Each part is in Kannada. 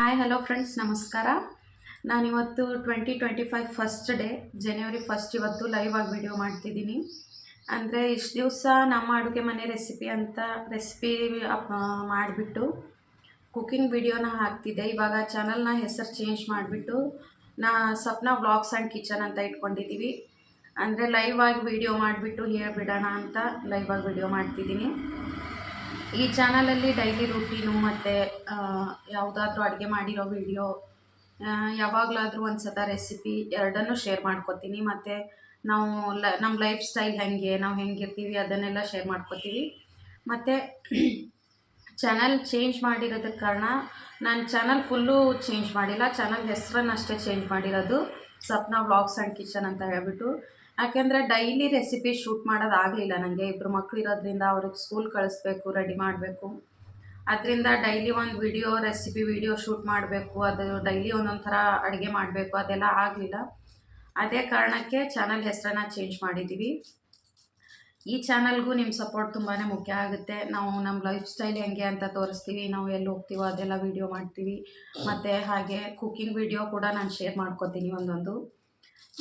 ಹಾಯ್ ಹಲೋ ಫ್ರೆಂಡ್ಸ್ ನಮಸ್ಕಾರ. ನಾನಿವತ್ತು 2025 ಫಸ್ಟ್ ಡೇ ಜನವರಿ ಫಸ್ಟ್ ಇವತ್ತು ಲೈವ್ ಆಗಿ ವಿಡಿಯೋ ಮಾಡ್ತಿದ್ದೀನಿ. ಅಂದರೆ ಇಷ್ಟು ದಿವಸ ನಮ್ಮ ಅಡುಗೆ ಮನೆ ರೆಸಿಪಿ ಮಾಡಿಬಿಟ್ಟು ಕುಕ್ಕಿಂಗ್ ವಿಡಿಯೋನ ಹಾಕ್ತಿದ್ದೆ. ಇವಾಗ ಚಾನಲ್ನ ಹೆಸರು ಚೇಂಜ್ ಮಾಡಿಬಿಟ್ಟು ಸಪ್ನಾ ವ್ಲಾಗ್ಸ್ ಆ್ಯಂಡ್ ಕಿಚನ್ ಅಂತ ಇಟ್ಕೊಂಡಿದ್ದೀವಿ. ಅಂದರೆ ಲೈವ್ ಆಗಿ ವಿಡಿಯೋ ಮಾಡಿಬಿಟ್ಟು ಹೇಳ್ಬಿಡೋಣ ಅಂತ ಲೈವ್ ಆಗಿ ವಿಡಿಯೋ ಮಾಡ್ತಿದ್ದೀನಿ. ಈ ಚಾನಲಲ್ಲಿ ಡೈಲಿ ರೂಟೀನು ಮತ್ತು ಯಾವುದಾದ್ರೂ ಅಡುಗೆ ಮಾಡಿರೋ ವಿಡಿಯೋ, ಯಾವಾಗಲಾದರೂ ಒಂದು ಸತ ರೆಸಿಪಿ ಎರಡನ್ನೂ ಶೇರ್ ಮಾಡ್ಕೊತೀನಿ. ಮತ್ತು ನಾವು ನಮ್ಮ ಲೈಫ್ ಸ್ಟೈಲ್ ನಾವು ಹೆಂಗಿರ್ತೀವಿ ಅದನ್ನೆಲ್ಲ ಶೇರ್ ಮಾಡ್ಕೊತೀವಿ. ಮತ್ತು ಚಾನಲ್ ಚೇಂಜ್ ಮಾಡಿರೋದಕ್ಕೆ ಕಾರಣ ನಾನು ಚಾನಲ್ ಫುಲ್ಲು ಚೇಂಜ್ ಮಾಡಿಲ್ಲ, ಚಾನಲ್ ಹೆಸರನ್ನಷ್ಟೇ ಚೇಂಜ್ ಮಾಡಿರೋದು, ಸಪ್ನಾ ವ್ಲಾಗ್ಸ್ ಆ್ಯಂಡ್ ಕಿಚನ್ ಅಂತ ಹೇಳ್ಬಿಟ್ಟು. ಯಾಕೆಂದರೆ ಡೈಲಿ ರೆಸಿಪಿ ಶೂಟ್ ಮಾಡೋದಾಗಲಿಲ್ಲ ನನಗೆ. ಇಬ್ಬರು ಮಕ್ಕಳು ಇರೋದ್ರಿಂದ ಅವ್ರಿಗೆ ಸ್ಕೂಲ್ ಕಳಿಸ್ಬೇಕು, ರೆಡಿ ಮಾಡಬೇಕು. ಅದರಿಂದ ಡೈಲಿ ಒಂದು ರೆಸಿಪಿ ವಿಡಿಯೋ ಶೂಟ್ ಮಾಡಬೇಕು, ಅದು ಡೈಲಿ ಒಂದೊಂದು ಥರ ಅಡುಗೆ ಮಾಡಬೇಕು, ಅದೆಲ್ಲ ಆಗಲಿಲ್ಲ. ಅದೇ ಕಾರಣಕ್ಕೆ ಚಾನಲ್ ಹೆಸರನ್ನು ಚೇಂಜ್ ಮಾಡಿದ್ದೀವಿ. ಈ ಚಾನಲ್ಗೂ ನಿಮ್ಮ ಸಪೋರ್ಟ್ ತುಂಬಾ ಮುಖ್ಯ ಆಗುತ್ತೆ. ನಾವು ನಮ್ಮ ಲೈಫ್ ಸ್ಟೈಲ್ ಹೆಂಗೆ ಅಂತ ತೋರಿಸ್ತೀವಿ, ನಾವು ಎಲ್ಲಿ ಹೋಗ್ತೀವೋ ಅದೆಲ್ಲ ವೀಡಿಯೋ ಮಾಡ್ತೀವಿ. ಮತ್ತು ಹಾಗೆ ಕುಕ್ಕಿಂಗ್ ವಿಡಿಯೋ ಕೂಡ ನಾನು ಶೇರ್ ಮಾಡ್ಕೊತೀನಿ ಒಂದೊಂದು.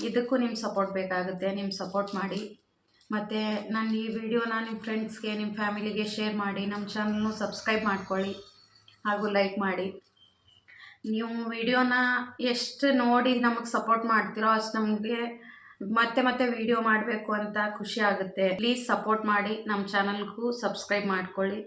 ಇದಕ್ಕೂ ನಿಮ್ಮ ಸಪೋರ್ಟ್ ಬೇಕಾಗುತ್ತೆ, ನಿಮ್ಮ ಸಪೋರ್ಟ್ ಮಾಡಿ. ಮತ್ತು ನಾನು ಈ ವಿಡಿಯೋನ ನಿಮ್ಮ ಫ್ರೆಂಡ್ಸ್ಗೆ, ನಿಮ್ಮ ಫ್ಯಾಮಿಲಿಗೆ ಶೇರ್ ಮಾಡಿ. ನಮ್ಮ ಚಾನಲ್ನು ಸಬ್ಸ್ಕ್ರೈಬ್ ಮಾಡ್ಕೊಳ್ಳಿ ಹಾಗೂ ಲೈಕ್ ಮಾಡಿ. ನೀವು ವಿಡಿಯೋನ ಎಷ್ಟು ನೋಡಿ ನಮಗೆ ಸಪೋರ್ಟ್ ಮಾಡ್ತೀರೋ ಅಷ್ಟು ನಮಗೆ ಮತ್ತೆ ವಿಡಿಯೋ ಮಾಡಬೇಕು ಅಂತ ಖುಷಿ ಆಗುತ್ತೆ. ಪ್ಲೀಸ್ ಸಪೋರ್ಟ್ ಮಾಡಿ, ನಮ್ಮ ಚಾನಲ್ಗೂ ಸಬ್ಸ್ಕ್ರೈಬ್ ಮಾಡ್ಕೊಳ್ಳಿ.